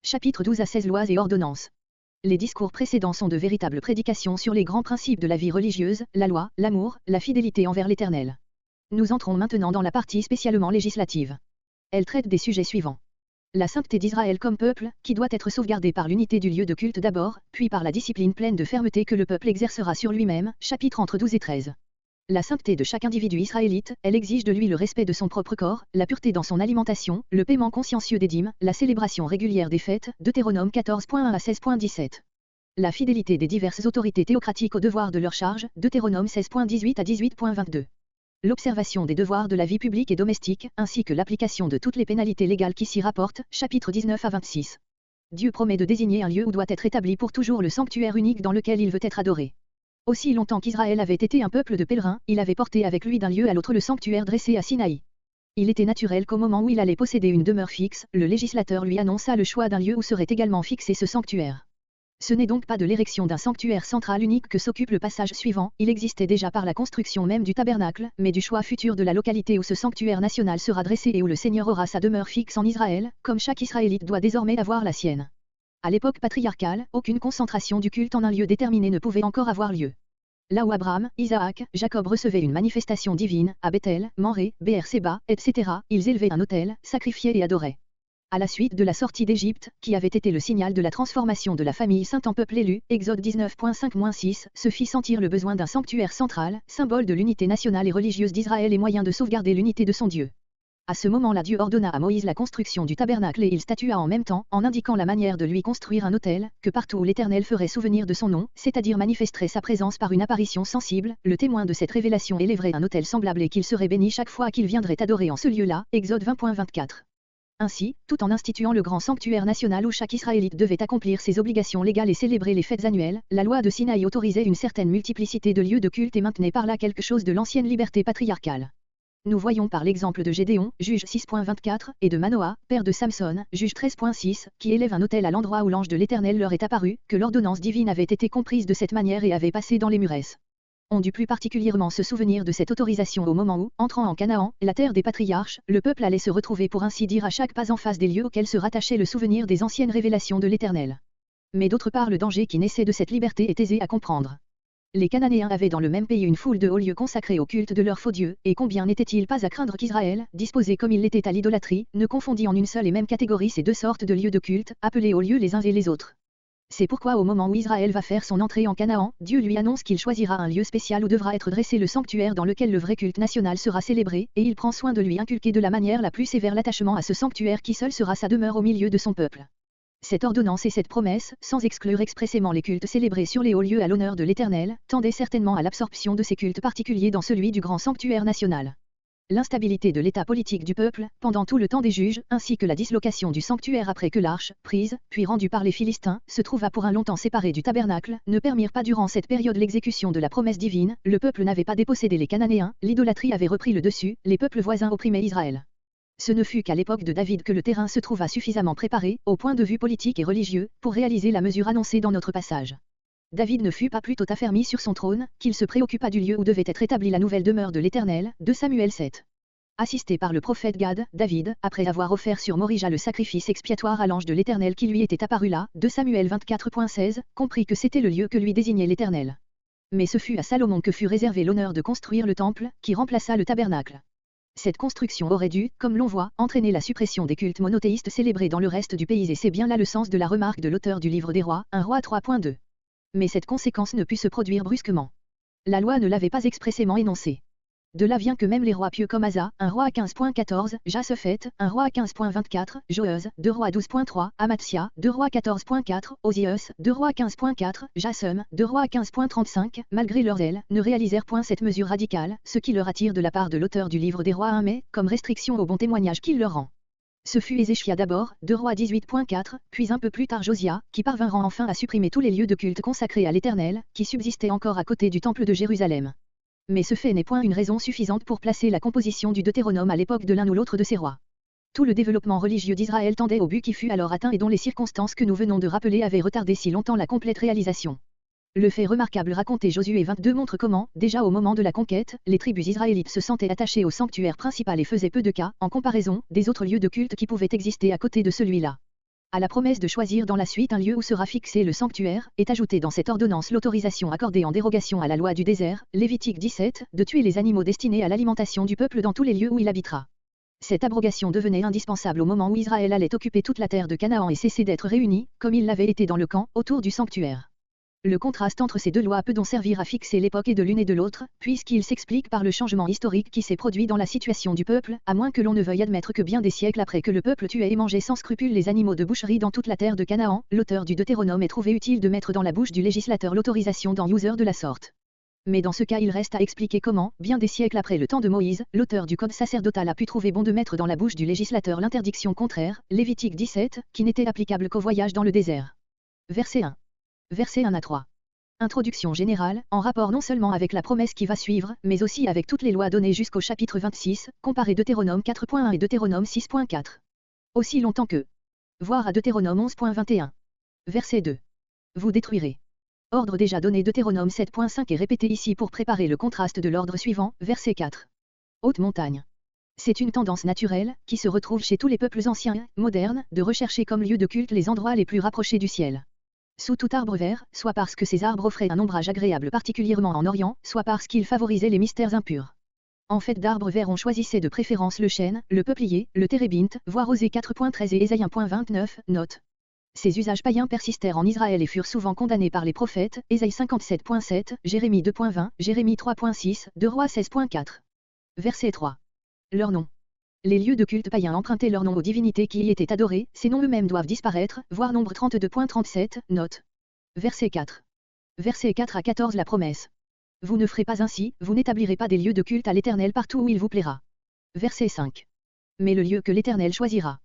Chapitres 12 à 16 Lois et ordonnances. Les discours précédents sont de véritables prédications sur les grands principes de la vie religieuse, la loi, l'amour, la fidélité envers l'Éternel. Nous entrons maintenant dans la partie spécialement législative. Elle traite des sujets suivants. La sainteté d'Israël comme peuple, qui doit être sauvegardée par l'unité du lieu de culte d'abord, puis par la discipline pleine de fermeté que le peuple exercera sur lui-même, chapitres entre 12 et 13. La sainteté de chaque individu israélite, elle exige de lui le respect de son propre corps, la pureté dans son alimentation, le paiement consciencieux des dîmes, la célébration régulière des fêtes, Deutéronome 14.1 à 16.17. La fidélité des diverses autorités théocratiques aux devoirs de leur charge, Deutéronome 16.18 à 18.22. L'observation des devoirs de la vie publique et domestique, ainsi que l'application de toutes les pénalités légales qui s'y rapportent, chapitres 19 à 26. Dieu promet de désigner un lieu où doit être établi pour toujours le sanctuaire unique dans lequel il veut être adoré. Aussi longtemps qu'Israël avait été un peuple de pèlerins, il avait porté avec lui d'un lieu à l'autre le sanctuaire dressé à Sinaï. Il était naturel qu'au moment où il allait posséder une demeure fixe, le législateur lui annonça le choix d'un lieu où serait également fixé ce sanctuaire. Ce n'est donc pas de l'érection d'un sanctuaire central unique que s'occupe le passage suivant, il existait déjà par la construction même du tabernacle, mais du choix futur de la localité où ce sanctuaire national sera dressé et où le Seigneur aura sa demeure fixe en Israël, comme chaque Israélite doit désormais avoir la sienne. À l'époque patriarcale, aucune concentration du culte en un lieu déterminé ne pouvait encore avoir lieu. Là où Abraham, Isaac, Jacob recevaient une manifestation divine, à Bethel, Manré, Beer-Séba, etc., ils élevaient un autel, sacrifiaient et adoraient. À la suite de la sortie d'Égypte, qui avait été le signal de la transformation de la famille sainte en peuple élu, Exode 19.5-6, se fit sentir le besoin d'un sanctuaire central, symbole de l'unité nationale et religieuse d'Israël et moyen de sauvegarder l'unité de son Dieu. À ce moment-là, Dieu ordonna à Moïse la construction du tabernacle et il statua en même temps, en indiquant la manière de lui construire un autel, que partout où l'Éternel ferait souvenir de son nom, c'est-à-dire manifesterait sa présence par une apparition sensible, le témoin de cette révélation élèverait un autel semblable et qu'il serait béni chaque fois qu'il viendrait adorer en ce lieu-là, Exode 20.24. Ainsi, tout en instituant le grand sanctuaire national où chaque Israélite devait accomplir ses obligations légales et célébrer les fêtes annuelles, la loi de Sinaï autorisait une certaine multiplicité de lieux de culte et maintenait par là quelque chose de l'ancienne liberté patriarcale. Nous voyons par l'exemple de Gédéon, juge 6.24, et de Manoah, père de Samson, juge 13.6, qui élève un autel à l'endroit où l'ange de l'Éternel leur est apparu, que l'ordonnance divine avait été comprise de cette manière et avait passé dans les muresses. On dut plus particulièrement se souvenir de cette autorisation au moment où, entrant en Canaan, la terre des patriarches, le peuple allait se retrouver pour ainsi dire à chaque pas en face des lieux auxquels se rattachait le souvenir des anciennes révélations de l'Éternel. Mais d'autre part le danger qui naissait de cette liberté est aisé à comprendre. Les Cananéens avaient dans le même pays une foule de hauts lieux consacrés au culte de leurs faux dieux, et combien n'était-il pas à craindre qu'Israël, disposé comme il l'était à l'idolâtrie, ne confondît en une seule et même catégorie ces deux sortes de lieux de culte, appelés hauts lieux les uns et les autres. C'est pourquoi au moment où Israël va faire son entrée en Canaan, Dieu lui annonce qu'il choisira un lieu spécial où devra être dressé le sanctuaire dans lequel le vrai culte national sera célébré, et il prend soin de lui inculquer de la manière la plus sévère l'attachement à ce sanctuaire qui seul sera sa demeure au milieu de son peuple. Cette ordonnance et cette promesse, sans exclure expressément les cultes célébrés sur les hauts lieux à l'honneur de l'Éternel, tendaient certainement à l'absorption de ces cultes particuliers dans celui du grand sanctuaire national. L'instabilité de l'état politique du peuple, pendant tout le temps des juges, ainsi que la dislocation du sanctuaire après que l'arche, prise, puis rendue par les Philistins, se trouva pour un longtemps séparée du tabernacle, ne permirent pas durant cette période l'exécution de la promesse divine, le peuple n'avait pas dépossédé les Cananéens, l'idolâtrie avait repris le dessus, les peuples voisins opprimaient Israël. Ce ne fut qu'à l'époque de David que le terrain se trouva suffisamment préparé, au point de vue politique et religieux, pour réaliser la mesure annoncée dans notre passage. David ne fut pas plus tôt affermi sur son trône, qu'il se préoccupa du lieu où devait être établie la nouvelle demeure de l'Éternel, 2 Samuel 7. Assisté par le prophète Gad, David, après avoir offert sur Morija le sacrifice expiatoire à l'ange de l'Éternel qui lui était apparu là, 2 Samuel 24.16, comprit que c'était le lieu que lui désignait l'Éternel. Mais ce fut à Salomon que fut réservé l'honneur de construire le temple, qui remplaça le tabernacle. Cette construction aurait dû, comme l'on voit, entraîner la suppression des cultes monothéistes célébrés dans le reste du pays et c'est bien là le sens de la remarque de l'auteur du livre des rois, 1 Roi 3.2. Mais cette conséquence ne put se produire brusquement. La loi ne l'avait pas expressément énoncée. De là vient que même les rois pieux comme Asa, 1 Roi 15.14, Jasophet, 1 Roi 15.24, Joëz, 2 Rois 12.3, Amatsia, 2 Rois 14.4, Osios, 2 Rois 15.4, Jasum, 2 Rois 15.35, malgré leur zèle, ne réalisèrent point cette mesure radicale, ce qui leur attire de la part de l'auteur du livre des rois 1 mai, comme restriction au bon témoignage qu'il leur rend. Ce fut Ézéchia d'abord, 2 Rois 18.4, puis un peu plus tard Josia, qui parvinrent enfin à supprimer tous les lieux de culte consacrés à l'Éternel, qui subsistaient encore à côté du temple de Jérusalem. Mais ce fait n'est point une raison suffisante pour placer la composition du Deutéronome à l'époque de l'un ou l'autre de ces rois. Tout le développement religieux d'Israël tendait au but qui fut alors atteint et dont les circonstances que nous venons de rappeler avaient retardé si longtemps la complète réalisation. Le fait remarquable raconté Josué 22 montre comment, déjà au moment de la conquête, les tribus israélites se sentaient attachées au sanctuaire principal et faisaient peu de cas, en comparaison, des autres lieux de culte qui pouvaient exister à côté de celui-là. À la promesse de choisir dans la suite un lieu où sera fixé le sanctuaire, est ajoutée dans cette ordonnance l'autorisation accordée en dérogation à la loi du désert, Lévitique 17, de tuer les animaux destinés à l'alimentation du peuple dans tous les lieux où il habitera. Cette abrogation devenait indispensable au moment où Israël allait occuper toute la terre de Canaan et cesser d'être réuni, comme il l'avait été dans le camp, autour du sanctuaire. Le contraste entre ces deux lois peut donc servir à fixer l'époque de l'une et de l'autre, puisqu'il s'explique par le changement historique qui s'est produit dans la situation du peuple, à moins que l'on ne veuille admettre que bien des siècles après que le peuple tuait et mangeait sans scrupule les animaux de boucherie dans toute la terre de Canaan, l'auteur du Deutéronome ait trouvé utile de mettre dans la bouche du législateur l'autorisation d'en user de la sorte. Mais dans ce cas il reste à expliquer comment, bien des siècles après le temps de Moïse, l'auteur du code sacerdotal a pu trouver bon de mettre dans la bouche du législateur l'interdiction contraire, Lévitique 17, qui n'était applicable qu'au voyage dans le désert. Verset 1. Verset 1 à 3. Introduction générale, en rapport non seulement avec la promesse qui va suivre, mais aussi avec toutes les lois données jusqu'au chapitre 26, comparez Deutéronome 4.1 et Deutéronome 6.4. Aussi longtemps que. Voir à Deutéronome 11.21. Verset 2. Vous détruirez. Ordre déjà donné Deutéronome 7.5 est répété ici pour préparer le contraste de l'ordre suivant, verset 4. Haute montagne. C'est une tendance naturelle, qui se retrouve chez tous les peuples anciens et modernes, de rechercher comme lieu de culte les endroits les plus rapprochés du ciel. Sous tout arbre vert, soit parce que ces arbres offraient un ombrage agréable particulièrement en Orient, soit parce qu'ils favorisaient les mystères impurs. En fait d'arbres verts on choisissait de préférence le chêne, le peuplier, le térébinthe, voire Osée 4.13 et Ésaïe 1.29, note. Ces usages païens persistèrent en Israël et furent souvent condamnés par les prophètes, Ésaïe 57.7, Jérémie 2.20, Jérémie 3.6, 2 Rois 16.4. Verset 3. Leur nom. Les lieux de culte païens empruntaient leur nom aux divinités qui y étaient adorées, ces noms eux-mêmes doivent disparaître, voir nombre 32.37, note. Verset 4. Verset 4 à 14 la promesse. Vous ne ferez pas ainsi, vous n'établirez pas des lieux de culte à l'Éternel partout où il vous plaira. Verset 5. Mais le lieu que l'Éternel choisira.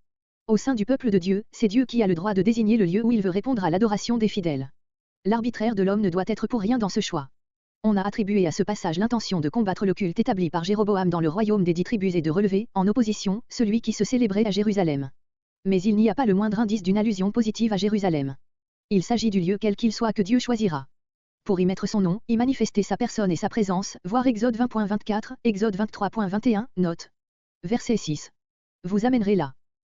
Au sein du peuple de Dieu, c'est Dieu qui a le droit de désigner le lieu où il veut répondre à l'adoration des fidèles. L'arbitraire de l'homme ne doit être pour rien dans ce choix. On a attribué à ce passage l'intention de combattre le culte établi par Jéroboam dans le royaume des 10 tribus et de relever, en opposition, celui qui se célébrait à Jérusalem. Mais il n'y a pas le moindre indice d'une allusion positive à Jérusalem. Il s'agit du lieu quel qu'il soit que Dieu choisira. Pour y mettre son nom, y manifester sa personne et sa présence, voir Exode 20.24, Exode 23.21, note. Verset 6. Vous amènerez là.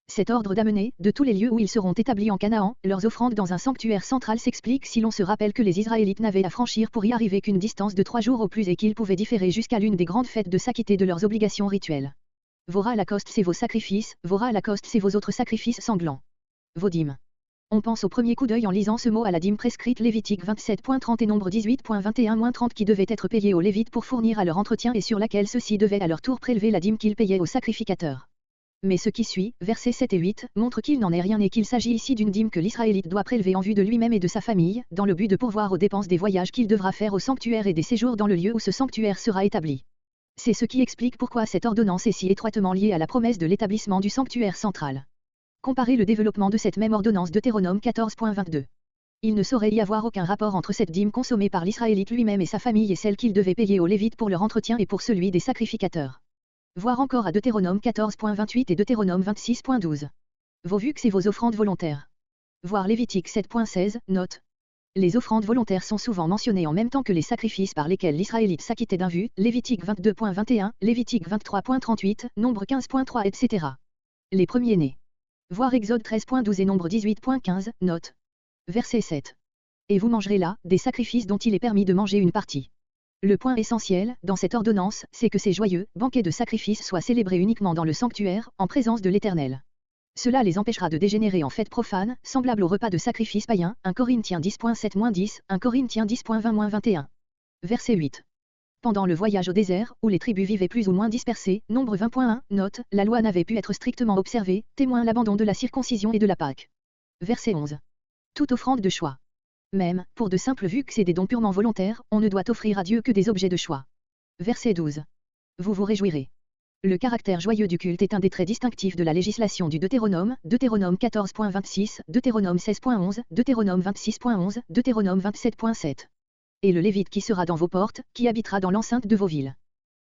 Cet ordre d'amener, de tous les lieux où ils seront établis en Canaan, leurs offrandes dans un sanctuaire central s'explique si l'on se rappelle que les Israélites n'avaient à franchir pour y arriver qu'une distance de 3 jours au plus et qu'ils pouvaient différer jusqu'à l'une des grandes fêtes de s'acquitter de leurs obligations rituelles. Vos Lacoste c'est vos sacrifices, vos Lacoste c'est vos autres sacrifices sanglants. Vos dîmes. On pense au premier coup d'œil en lisant ce mot à la dîme prescrite Lévitique 27.30 et nombre 18.21-30 qui devait être payée aux Lévites pour fournir à leur entretien et sur laquelle ceux-ci devaient à leur tour prélever la dîme qu'ils payaient aux sacrificateurs. Mais ce qui suit, versets 7 et 8, montre qu'il n'en est rien et qu'il s'agit ici d'une dîme que l'Israélite doit prélever en vue de lui-même et de sa famille, dans le but de pourvoir aux dépenses des voyages qu'il devra faire au sanctuaire et des séjours dans le lieu où ce sanctuaire sera établi. C'est ce qui explique pourquoi cette ordonnance est si étroitement liée à la promesse de l'établissement du sanctuaire central. Comparez le développement de cette même ordonnance Deutéronome 14.22. Il ne saurait y avoir aucun rapport entre cette dîme consommée par l'Israélite lui-même et sa famille et celle qu'il devait payer aux Lévites pour leur entretien et pour celui des sacrificateurs. Voir encore à Deutéronome 14.28 et Deutéronome 26.12. Vos vues et vos offrandes volontaires. Voir Lévitique 7.16, note. Les offrandes volontaires sont souvent mentionnées en même temps que les sacrifices par lesquels l'Israélite s'acquittait d'un vu, Lévitique 22.21, Lévitique 23.38, Nombre 15.3 etc. Les premiers-nés. Voir Exode 13.12 et Nombre 18.15, note. Verset 7. Et vous mangerez là, des sacrifices dont il est permis de manger une partie. Le point essentiel, dans cette ordonnance, c'est que ces joyeux banquets de sacrifices soient célébrés uniquement dans le sanctuaire, en présence de l'Éternel. Cela les empêchera de dégénérer en fêtes profanes, semblables aux repas de sacrifices païens, 1 Corinthiens 10.7-10, 1 Corinthiens 10.20-21. Verset 8. Pendant le voyage au désert, où les tribus vivaient plus ou moins dispersées, Nombre 20.1, note, la loi n'avait pu être strictement observée, témoin l'abandon de la circoncision et de la Pâque. Verset 11. Toute offrande de choix. Même, pour de simples vues et des dons purement volontaires, on ne doit offrir à Dieu que des objets de choix. Verset 12. Vous vous réjouirez. Le caractère joyeux du culte est un des traits distinctifs de la législation du Deutéronome, Deutéronome 14.26, Deutéronome 16.11, Deutéronome 26.11, Deutéronome 27.7. Et le Lévite qui sera dans vos portes, qui habitera dans l'enceinte de vos villes.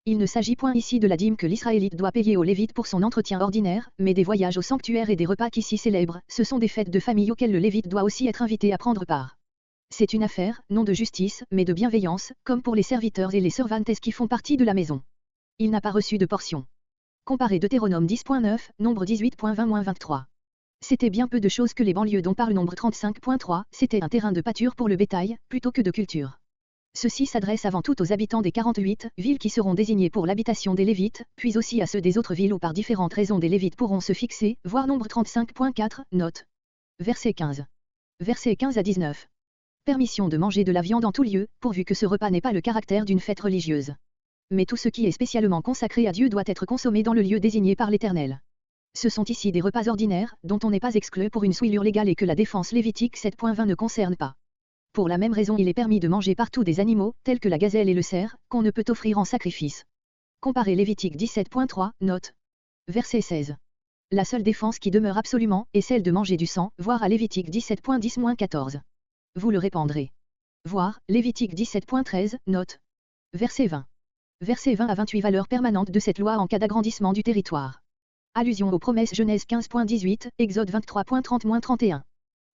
Il ne s'agit point ici de la dîme que l'Israélite doit payer au Lévite pour son entretien ordinaire, mais des voyages au sanctuaire et des repas qui s'y célèbrent, ce sont des fêtes de famille auxquelles le Lévite doit aussi être invité à prendre part. C'est une affaire, non de justice, mais de bienveillance, comme pour les serviteurs et les servantes qui font partie de la maison. Il n'a pas reçu de portion. Comparez Deutéronome 10.9, Nombre 18.20-23. C'était bien peu de choses que les banlieues dont parle Nombre 35.3, c'était un terrain de pâture pour le bétail, plutôt que de culture. Ceci s'adresse avant tout aux habitants des 48 villes qui seront désignées pour l'habitation des Lévites, puis aussi à ceux des autres villes où par différentes raisons des Lévites pourront se fixer, voir Nombre 35.4, note. Verset 15. Versets 15 à 19. Permission de manger de la viande en tout lieu, pourvu que ce repas n'ait pas le caractère d'une fête religieuse. Mais tout ce qui est spécialement consacré à Dieu doit être consommé dans le lieu désigné par l'Éternel. Ce sont ici des repas ordinaires, dont on n'est pas exclu pour une souillure légale et que la défense lévitique 7.20 ne concerne pas. Pour la même raison il est permis de manger partout des animaux, tels que la gazelle et le cerf, qu'on ne peut offrir en sacrifice. Comparez Lévitique 17.3, note. Verset 16. La seule défense qui demeure absolument, est celle de manger du sang, voir à Lévitique 17.10-14. Vous le répandrez. Voir, Lévitique 17.13, note. Verset 20. Verset 20 à 28 valeur permanente de cette loi en cas d'agrandissement du territoire. Allusion aux promesses Genèse 15.18, Exode 23.30-31.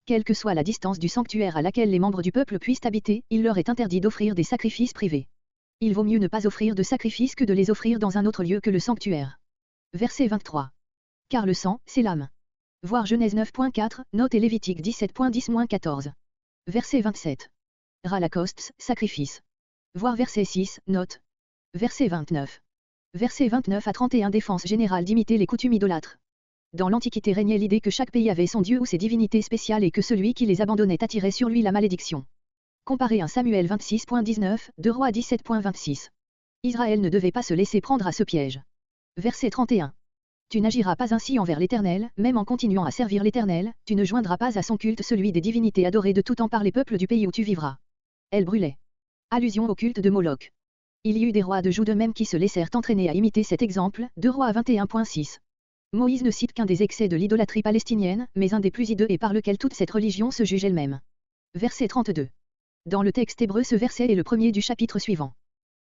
Quelle que soit la distance du sanctuaire à laquelle les membres du peuple puissent habiter, il leur est interdit d'offrir des sacrifices privés. Il vaut mieux ne pas offrir de sacrifices que de les offrir dans un autre lieu que le sanctuaire. Verset 23. Car le sang, c'est l'âme. Voir Genèse 9.4, note et Lévitique 17.10-14. Verset 27. Ralacosts, sacrifice. Voir verset 6, note. Verset 29. Verset 29 à 31 défense générale d'imiter les coutumes idolâtres. Dans l'Antiquité régnait l'idée que chaque pays avait son dieu ou ses divinités spéciales et que celui qui les abandonnait attirait sur lui la malédiction. Comparez 1 Samuel 26.19, 2 Rois 17.26. Israël ne devait pas se laisser prendre à ce piège. Verset 31. Tu n'agiras pas ainsi envers l'Éternel, même en continuant à servir l'Éternel, tu ne joindras pas à son culte celui des divinités adorées de tout temps par les peuples du pays où tu vivras. Elle brûlait. Allusion au culte de Moloch. Il y eut des rois de Juda même qui se laissèrent entraîner à imiter cet exemple, 2 Rois 21.6. Moïse ne cite qu'un des excès de l'idolâtrie palestinienne, mais un des plus hideux et par lequel toute cette religion se juge elle-même. Verset 32. Dans le texte hébreu ce verset est le premier du chapitre suivant.